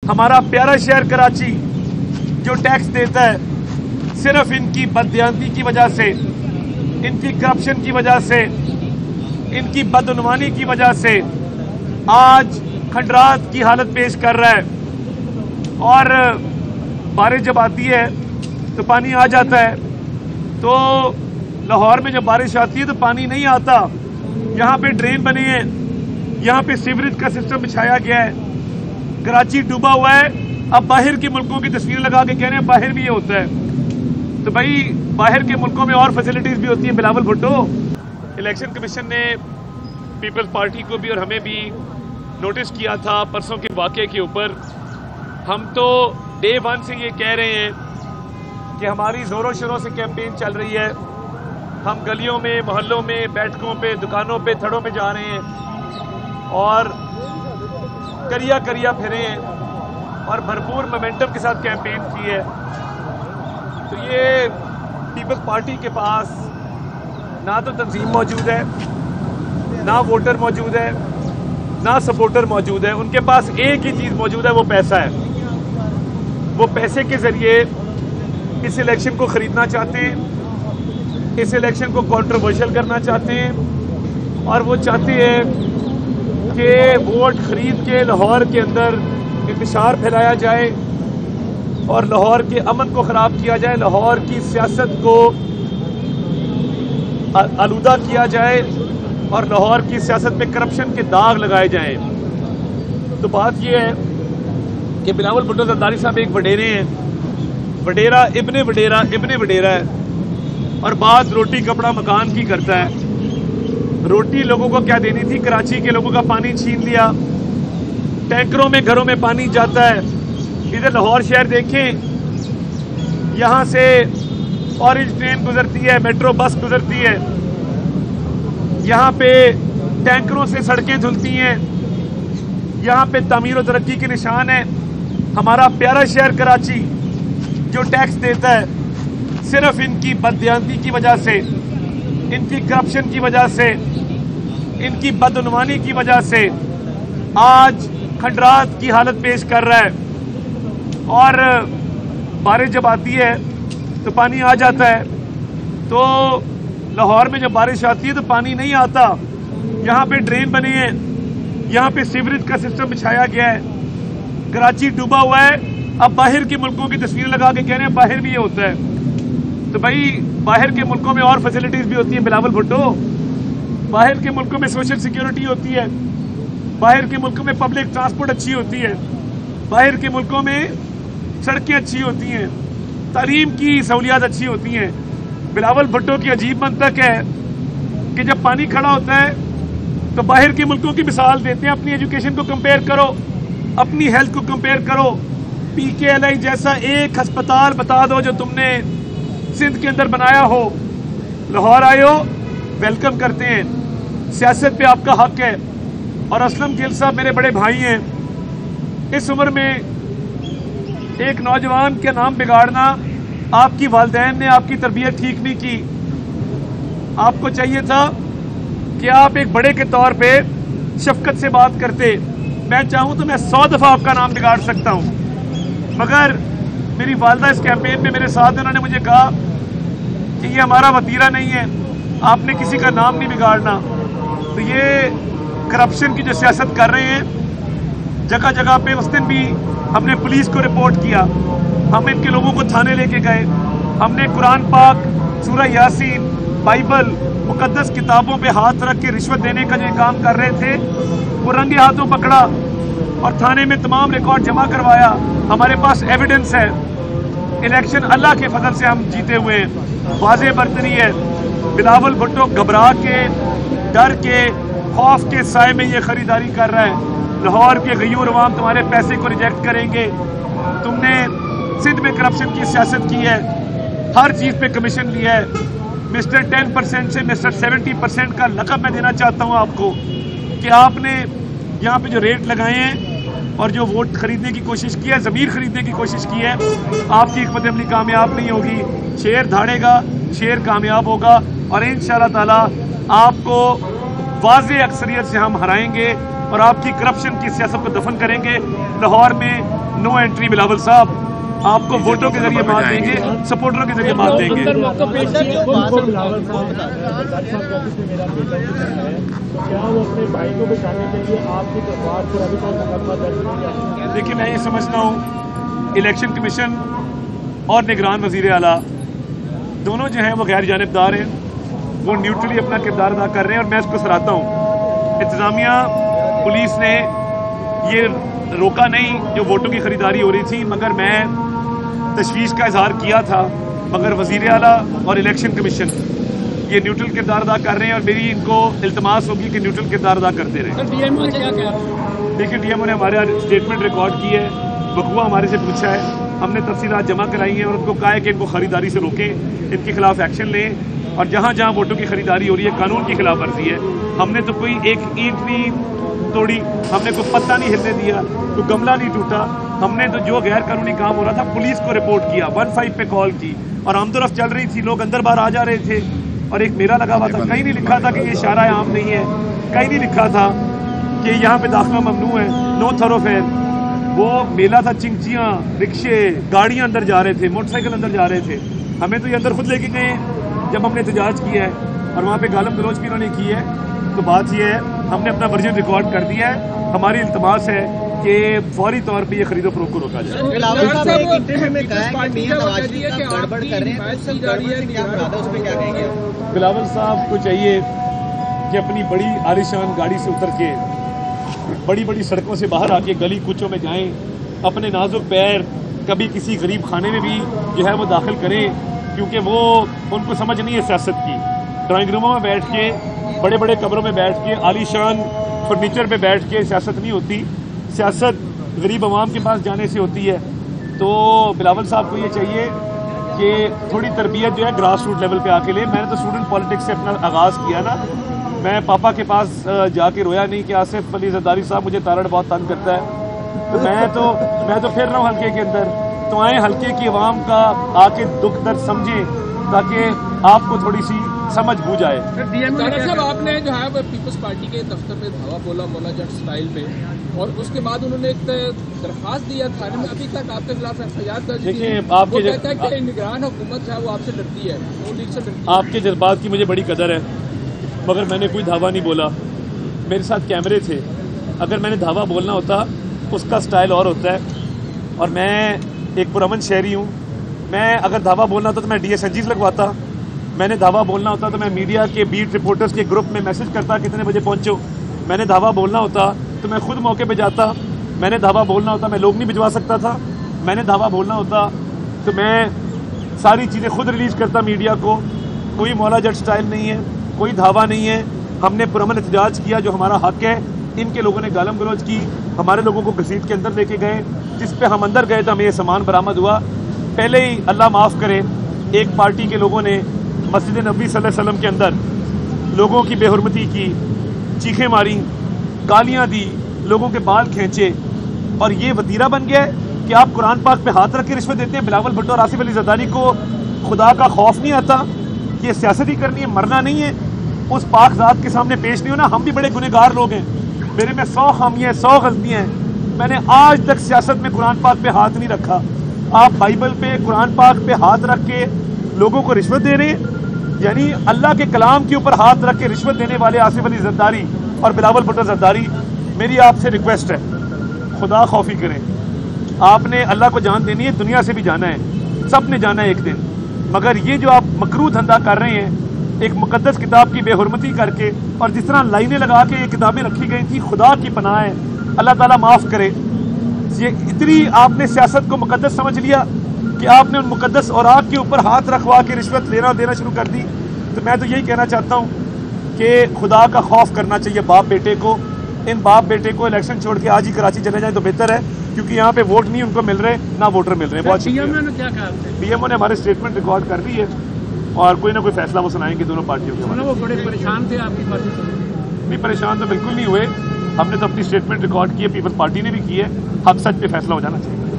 हमारा प्यारा शहर कराची जो टैक्स देता है सिर्फ इनकी बददियानती की वजह से, इनकी करप्शन की वजह से, इनकी बदउनवानी की वजह से आज खंडरात की हालत पेश कर रहा है। और बारिश जब आती है तो पानी आ जाता है, तो लाहौर में जब बारिश आती है तो पानी नहीं आता। यहाँ पे ड्रेन बने हैं, यहाँ पे सीवरेज का सिस्टम बिछाया गया है, कराची डूबा हुआ है। अब बाहर के मुल्कों की तस्वीर लगा के कह रहे हैं बाहर भी ये होता है, तो भाई बाहर के मुल्कों में और फैसिलिटीज भी होती हैं। बिलावल भुट्टो, इलेक्शन कमीशन ने पीपल्स पार्टी को भी और हमें भी नोटिस किया था परसों के वाक़े के ऊपर। हम तो डे 1 से ये कह रहे हैं कि हमारी ज़ोरों शोरों से कैंपेन चल रही है। हम गलियों में, मोहल्लों में, बैठकों पे, दुकानों पे, थड़ों पे जा रहे हैं और करिया करिया फिरे हैं और भरपूर मोमेंटम के साथ कैंपेन की है। तो ये पीपल्स पार्टी के पास ना तो तंजीम मौजूद है, ना वोटर मौजूद है, ना सपोर्टर मौजूद है। उनके पास एक ही चीज़ मौजूद है, वो पैसा है। वो पैसे के ज़रिए इस इलेक्शन को ख़रीदना चाहते हैं, इस इलेक्शन को कंट्रोवर्शियल करना चाहते हैं और वो चाहते हैं कि वोट खरीद के लाहौर के अंदर इंतशार फैलाया जाए और लाहौर के अमन को ख़राब किया जाए, लाहौर की सियासत को आलूदा किया जाए और लाहौर की सियासत में करप्शन के दाग लगाए जाएं। तो बात यह है कि बिलावल भुट्टो जरदारी साहब एक वडेरे हैं, वडेरा इब्ने वडेरा है और बात रोटी कपड़ा मकान की करता है। रोटी लोगों को क्या देनी थी, कराची के लोगों का पानी छीन लिया, टैंकरों में घरों में पानी जाता है। इधर लाहौर शहर देखें, यहाँ से ऑरेंज ट्रेन गुजरती है, मेट्रो बस गुजरती है, यहाँ पे टैंकरों से सड़कें धुलती हैं, यहाँ पे तामीर और तरक्की के निशान है। हमारा प्यारा शहर कराची जो टैक्स देता है सिर्फ इनकी बददियानती की वजह से, इनकी करप्शन की वजह से, इनकी बदउनवानी की वजह से आज खंडरात की हालत पेश कर रहा है। और बारिश जब आती है तो पानी आ जाता है, तो लाहौर में जब बारिश आती है तो पानी नहीं आता। यहाँ पे ड्रेन बने हैं, यहाँ पे सीवरेज का सिस्टम बिछाया गया है, कराची डूबा हुआ है। अब बाहर के मुल्कों की तस्वीर लगा के कह रहे हैं बाहर भी ये होता है, तो भाई बाहर के मुल्कों में और फैसिलिटीज भी होती हैं। बिलावल भुट्टो, बाहर के मुल्कों में सोशल सिक्योरिटी होती है, बाहर के मुल्कों में पब्लिक ट्रांसपोर्ट अच्छी होती है, बाहर के मुल्कों में सड़कें अच्छी होती हैं, तालीम की सहूलियात अच्छी होती हैं। बिलावल भुट्टो की अजीब मंतक है कि जब पानी खड़ा होता है तो बाहर के मुल्कों की मिसाल देते हैं। अपनी एजुकेशन को कंपेयर करो, अपनी हेल्थ को कंपेयर करो। PKLI जैसा एक अस्पताल बता दो जो तुमने सिंध के अंदर बनाया हो। लाहौर आए हो, वेलकम करते हैं, सियासत पे आपका हक है। और असलम गिल साहब मेरे बड़े भाई हैं, इस उम्र में एक नौजवान के नाम बिगाड़ना, आपकी वालिदैन ने आपकी तरबियत ठीक नहीं की। आपको चाहिए था कि आप एक बड़े के तौर पे शफकत से बात करते। मैं चाहूँ तो मैं 100 दफ़ा आपका नाम बिगाड़ सकता हूँ, मगर मेरी वालदा इस कैंपेन में मेरे साथ, उन्होंने मुझे कहा कि ये हमारा वतीरा नहीं है, आपने किसी का नाम नहीं बिगाड़ना। तो ये करप्शन की जो सियासत कर रहे हैं जगह जगह पे, उस दिन भी हमने पुलिस को रिपोर्ट किया, हम इनके लोगों को थाने लेके गए, हमने कुरान पाक, सूरह यासीन, बाइबल, मुकद्दस किताबों पे हाथ रख के रिश्वत देने का जो काम कर रहे थे वो रंगे हाथों पकड़ा और थाने में तमाम रिकॉर्ड जमा करवाया। हमारे पास एविडेंस है। इलेक्शन अल्लाह के फजल से हम जीते हुए हैं, वाज़ेह बरतरी है। बिलावल भुट्टो घबरा के, डर के, खौफ के साए में ये खरीदारी कर रहा है। लाहौर के गयूर अवाम तुम्हारे पैसे को रिजेक्ट करेंगे। तुमने सिंध में करप्शन की सियासत की है, हर चीज़ पे कमीशन लिया है। मिस्टर 10% से मिस्टर 70% का लक़ब मैं देना चाहता हूँ आपको कि आपने यहाँ पे जो रेट लगाए हैं और जो वोट खरीदने की कोशिश की है, ज़मीर खरीदने की कोशिश की है, आपकी हिकमत अमली कामयाब नहीं होगी। शेर धाड़ेगा, शेर कामयाब होगा और इंशाअल्लाह ताला आपको वाज़ेह अक्सरियत से हम हराएंगे और आपकी करप्शन की सियासत को दफन करेंगे। लाहौर में नो एंट्री। बिलावल साहब आपको वोटों के जरिए मात देंगे, सपोर्टरों के जरिए मात देंगे। देखिए मैं ये समझता हूँ इलेक्शन कमीशन और निगरान वजीर आला दोनों जो हैं वो गैर जानिबदार हैं, वो न्यूट्रली अपना किरदार अदा कर रहे हैं और मैं इसको सराहता हूँ। इंतजामिया पुलिस ने ये रोका नहीं जो वोटों की खरीदारी हो रही थी, मगर मैं तशवीश का इजहार किया था, मगर वजीर आला और इलेक्शन कमीशन ये न्यूट्रल किरदार अदा कर रहे हैं और मेरी इनको इल्तमास होगी कि न्यूट्रल किरदार अदा करते रहे। डीएमओ ने क्या कहा? देखिए डीएमओ ने हमारे स्टेटमेंट रिकॉर्ड की है, बखुआ हमारे से पूछा है, हमने तफसीलात जमा कराई हैं और उनको कहा है कि इनको खरीदारी से रोकें, इनके खिलाफ एक्शन लें और जहाँ जहाँ वोटों की खरीदारी हो रही है कानून की खिलाफ वर्जी है। हमने तो कोई एक ईंट नहीं तोड़ी, हमने कोई पत्ता नहीं हिलने दिया, कोई गमला नहीं टूटा, हमने तो जो गैर कानूनी काम हो रहा था पुलिस को रिपोर्ट किया, 15 पे कॉल की और आमदोरफ्त चल रही थी, लोग अंदर बाहर आ जा रहे थे और एक मेला लगा हुआ था। कहीं नहीं लिखा था कि ये इशारा आम नहीं है, कहीं नहीं लिखा था कि यहाँ पे दाखिला ममनू है, नो थरोफेयर। वो मेला था, चिंचियाँ, रिक्शे, गाड़ियाँ अंदर जा रहे थे, मोटरसाइकिल अंदर जा रहे थे। हमें तो ये अंदर खुद लेके गए जब हमने एहतजाज किया है और वहाँ पे गालम गलोच भी उन्होंने की है। तो बात ये है हमने अपना वर्जन रिकॉर्ड कर दिया है, हमारी इल्तमास है कि फौरी तौर पे ये खरीदो फरोख्त को रोका जाए। बिलावल साहब को चाहिए कि अपनी बड़ी आलीशान गाड़ी से उतर के बड़ी बड़ी सड़कों से बाहर आके गली कूचों में जाएं, अपने नाजुक पैर कभी किसी गरीब खाने में भी जो है वो दाखिल करें, क्योंकि वो उनको समझ नहीं है सियासत की। ड्राइंग रूमों में बैठ के, बड़े बड़े कमरों में बैठ के, आलीशान फर्नीचर पे बैठ के सियासत नहीं होती, सियासत गरीब आवाम के पास जाने से होती है। तो बिलावल साहब को ये चाहिए कि थोड़ी तरबियत जो है ग्रास रूट लेवल पे आके ले। मैंने तो स्टूडेंट पॉलिटिक्स से अपना आगाज़ किया ना, मैं पापा के पास जाके रोया नहीं कि आसिफ अली जरदारी साहब मुझे तारड़ बहुत तंग करता है, तो मैं तो फिर रहा हूँ हल्के के अंदर। तो आए हल्के की आवाम का आके दुख दर्द समझें ताकि आपको थोड़ी सी समझ बूझ आए। दरअसल आपने जो है वो पीपल्स पार्टी के दफ्तर में धावा बोला मौला जट स्टाइल में, और उसके बाद उन्होंने एक दरखास्त दिया थाने में, अभी तक आपके खिलाफ एफआईआर दर्ज नहीं है। वो कहता है कि निगरान हुकूमत है वो आपसे डरती है, वो लीग से डरती है। आपके जज्बात की मुझे बड़ी कदर है, मगर मैंने कोई धावा नहीं बोला। मेरे साथ कैमरे थे, अगर मैंने धावा बोलना होता उसका स्टाइल और होता है, और मैं एक पुरअमन शहरी हूँ। मैं अगर धावा बोलना होता तो मैं DSNGs लगवाता, मैंने धावा बोलना होता तो मैं मीडिया के बीट रिपोर्टर्स के ग्रुप में मैसेज करता कितने बजे पहुँचो। मैंने धावा बोलना होता तो मैं खुद मौके पे जाता, मैंने धावा बोलना होता मैं लोग नहीं भिजवा सकता था, मैंने धावा बोलना होता तो मैं सारी चीज़ें खुद रिलीज़ करता मीडिया को। कोई मौला जट स्टाइल नहीं है, कोई धावा नहीं है। हमने पुरअमन एहतजाज किया जो हमारा हक है। इनके लोगों ने गालम गलौज की, हमारे लोगों को घसीट के अंदर लेके गए, जिस पे हम अंदर गए तो हमें ये सामान बरामद हुआ। पहले ही अल्लाह माफ़ करे एक पार्टी के लोगों ने मस्जिद नबी सल्लल्लाहु अलैहि वसल्लम के अंदर लोगों की बेहुरमती की, चीखें मारी, गालियाँ दी, लोगों के बाल खींचे, और ये वतीरा बन गया है कि आप कुरान पाक पे हाथ रख के रिश्वत देते हैं। बिलावल भुट्टो और आसिफ अली जरदारी को खुदा का खौफ नहीं आता, ये सियासत ही करनी है, मरना नहीं है, उस पाक ज़ात के सामने पेश नहीं होना। हम भी बड़े गुनहगार लोग हैं, मेरे में 100 खामियाँ, 100 गलतियाँ हैं, मैंने आज तक सियासत में कुरान पाक पे हाथ नहीं रखा। आप बाइबल पे, कुरान पाक पे हाथ रख के लोगों को रिश्वत दे रहे हैं, यानी अल्लाह के कलाम के ऊपर हाथ रख के रिश्वत देने वाले आसिफ अली जरदारी और बिलावल भुट्टो जरदारी, मेरी आपसे रिक्वेस्ट है, खुदा खौफी करें। आपने अल्लाह को जान देनी है, दुनिया से भी जाना है, सब ने जाना है एक दिन, मगर ये जो आप मकरू धंधा कर रहे हैं एक मुकद्दस किताब की बेहुरमती करके, और जिस तरह लाइनें लगा के ये किताबें रखी गई थी, खुदा की पनाह है, अल्लाह ताला माफ़ करे। ये इतनी आपने सियासत को मुकद्दस समझ लिया कि आपने उन मुकद्दस औराक के ऊपर हाथ रखवा के रिश्वत लेना देना शुरू कर दी। तो मैं तो यही कहना चाहता हूँ कि खुदा का खौफ करना चाहिए बाप बेटे को। इन बाप बेटे को इलेक्शन छोड़ के आज ही कराची चले जाएं तो बेहतर है, क्योंकि यहाँ पे वोट नहीं उनको मिल रहे, ना वोटर मिल रहे हैं। बहुत DMO ने हमारे स्टेटमेंट रिकॉर्ड कर दी है और कोई ना कोई फैसला वो सुनाएंगे दोनों पार्टियों के। वो बड़े परेशान थे आपकी पार्टी से? नहीं, परेशान तो बिल्कुल नहीं हुए, हमने तो अपनी स्टेटमेंट रिकॉर्ड की है, पीपल्स पार्टी ने भी की है। हक सच पे फैसला हो जाना चाहिए।